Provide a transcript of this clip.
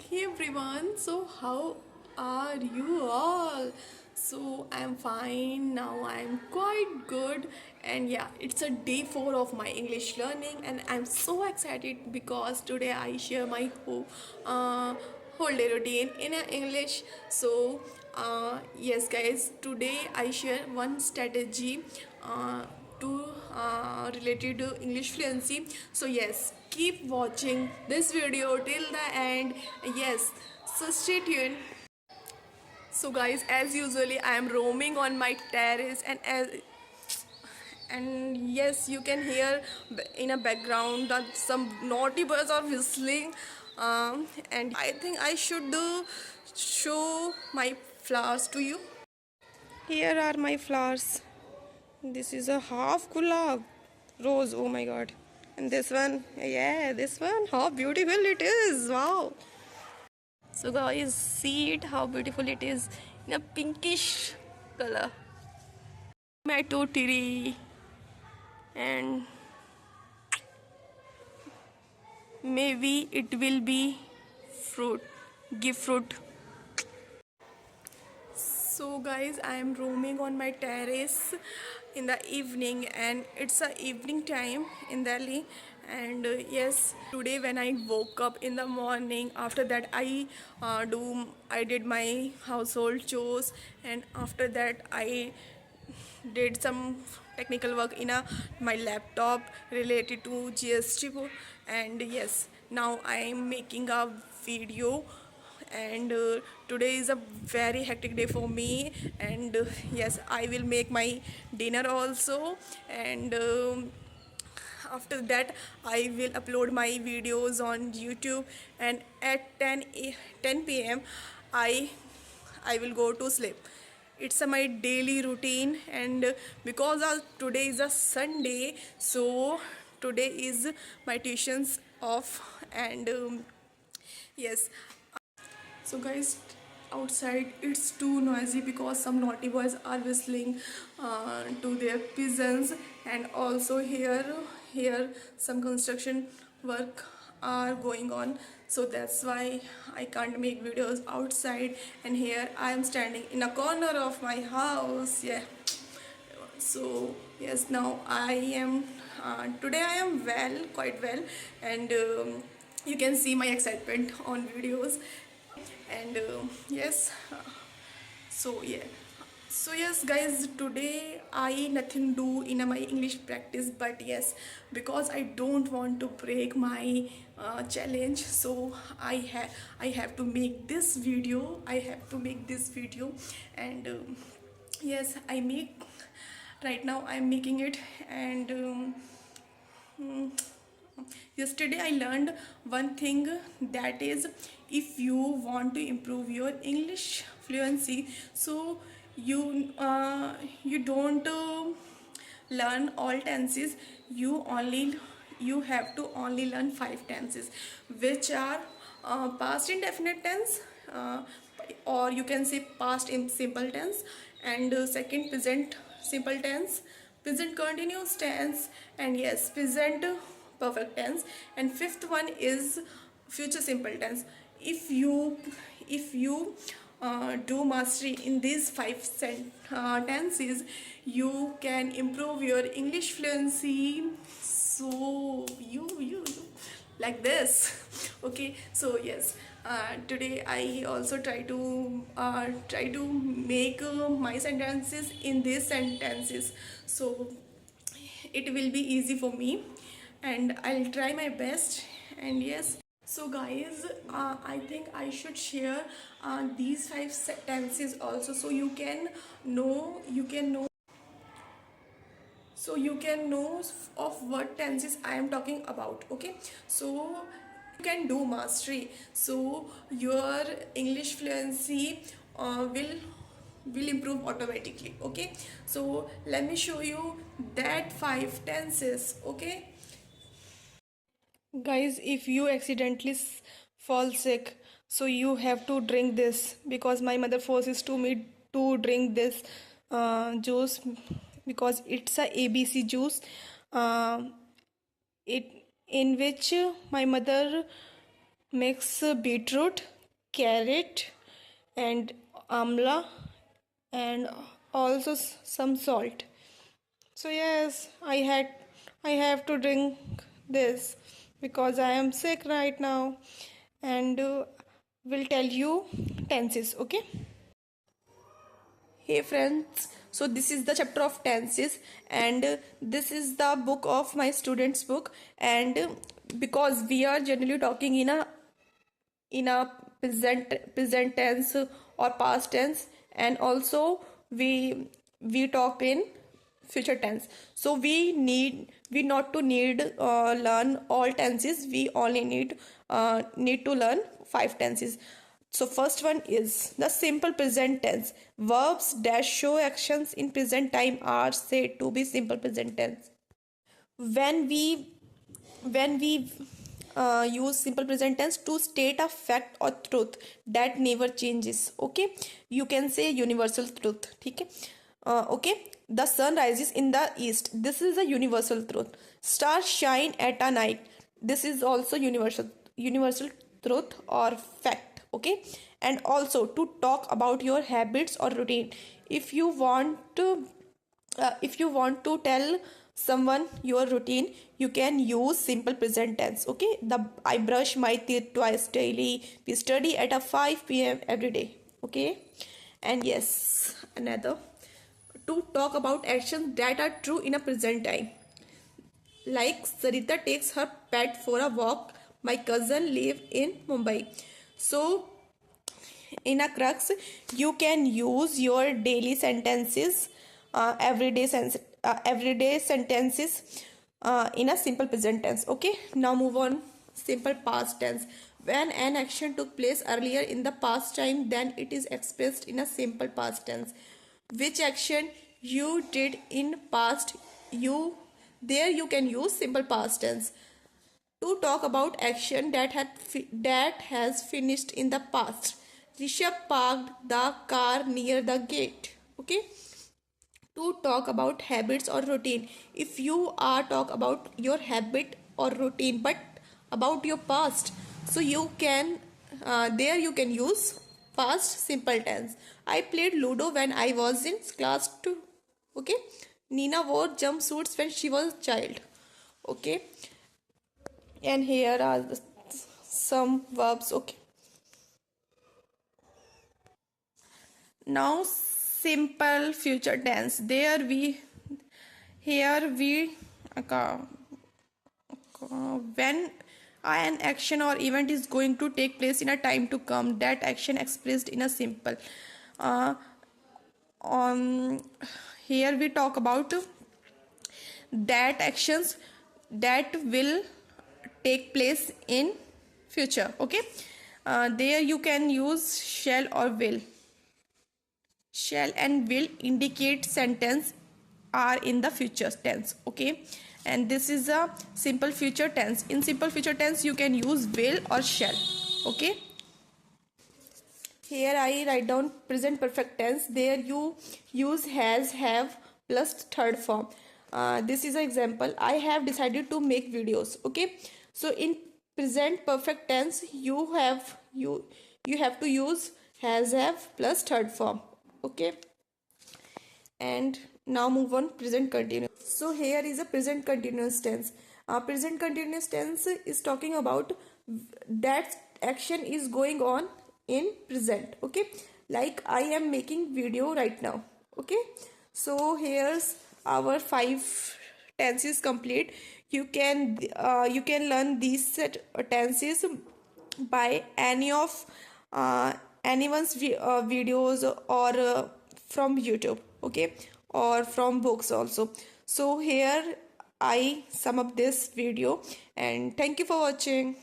Hey everyone, so how are you all? So I'm fine now, I'm quite good, and yeah, it's a day 4 of my English learning, and I'm so excited because today I share my whole day routine in English. So, yes, guys, today I share one strategy to related to English fluency. So yes, keep watching this video till the end. Yes, so stay tuned. So guys, as usually, I am roaming on my terrace, and yes, you can hear in a background that some naughty birds are whistling. And I think I should show my flowers to you. Here are my flowers. This is a half gulab rose. Oh my god. And this one, yeah, this one, how beautiful it is. Wow. So guys, see it how beautiful it is in a pinkish color. Tomato tree, and maybe it will be fruit, give fruit. So guys, I am roaming on my terrace in the evening, and it's a evening time in Delhi. And yes, today when I woke up in the morning, after that I did my household chores, and after that I did some technical work in my laptop related to GST. And yes, now I am making a video, and today is a very hectic day for me. And yes, I will make my dinner also. And after that I will upload my videos on YouTube, and at 10 p.m. i I will go to sleep. It's my daily routine. And because today is a Sunday, so today is my tuitions off. And yes, so guys, outside it's too noisy because some naughty boys are whistling to their pigeons. And also here some construction work are going on, so that's why I can't make videos outside. And here I am standing in a corner of my house. Yeah, so yes, now I am today I am well, quite well. And you can see my excitement on videos. And yes, so yeah, so yes guys, today I nothing do in my English practice. But yes, because I don't want to break my challenge, so I have to make this video. I have to make this video. And yes, I make right now I'm making it. And mm, yesterday I learned one thing, that is, if you want to improve your English fluency, so you don't learn all tenses. You have to only learn 5 tenses, which are past indefinite tense, uh, or you can say past in simple tense. And second, present simple tense, present continuous tense, and yes, present perfect tense. And fifth one is future simple tense. If you do mastery in these tenses, you can improve your English fluency. So you like this. Okay, so yes, today I also try to make my sentences in these sentences, so it will be easy for me, and I'll try my best. And yes, so guys, I think I should share these 5 sentences also, so you can know of what tenses I am talking about. Okay, so you can do mastery, so your English fluency will improve automatically. Okay, so let me show you that 5 tenses. Okay guys, if you accidentally fall sick, so you have to drink this, because my mother forces to me to drink this juice, because it's a ABC juice, uh, it in which my mother makes beetroot carrot and amla and also some salt. So yes, I have to drink this because I am sick right now, and will tell you tenses. Okay. Hey friends, so this is the chapter of tenses, and this is the book of my students book. And because we are generally talking in a present tense or past tense, and also we talk in future tense, so we not to need learn all tenses. We only need to learn 5 tenses. So first one is the simple present tense. Verbs that show actions in present time are said to be simple present tense. When we use simple present tense to state a fact or truth that never changes. Okay, you can say universal truth. Okay. Okay, the sun rises in the east. This is a universal truth. Stars shine at a night. This is also universal truth or fact. Okay. And also to talk about your habits or routine. If you want to tell someone your routine, you can use simple present tense. Okay, I brush my teeth twice daily. We study at a 5 p.m. every day. Okay. And yes, another, to talk about actions that are true in a present time, like Sarita takes her pet for a walk. My cousin live in Mumbai. So in a crux, you can use your daily sentences, everyday sentences in a simple present tense. Okay, now move on. Simple past tense. When an action took place earlier in the past time, then it is expressed in a simple past tense. Which action you did in past, you can use simple past tense. To talk about action that has finished in the past, Rishabh parked the car near the gate. Okay. To talk about habits or routine, if you are talk about your habit or routine but about your past, so you can there you can use past simple tense. I played ludo when I was in class 2. Okay. Nina wore jumpsuits when she was a child. Okay. And here are some verbs. Okay. Now simple future tense. When an action or event is going to take place in a time to come, that action expressed in a simple. Uh, Here we talk about that actions that will take place in future. Okay. There you can use shall or will. Shall and will indicate sentence are in the future tense. Okay. And this is a simple future tense. In simple future tense, you can use will or shall. Okay. Here I write down present perfect tense. There you use has, have plus third form. This is an example. I have decided to make videos. Okay. So in present perfect tense, you have to use has, have plus third form. Okay. And now move on present continuous. So here is a present continuous tense. Present continuous tense is talking about that action is going on in present. Okay, like I am making video right now. Okay, so here's our 5 tenses complete. You can learn these tenses by any of anyone's videos or from YouTube. Okay, or from books also. So here I sum up this video, and thank you for watching.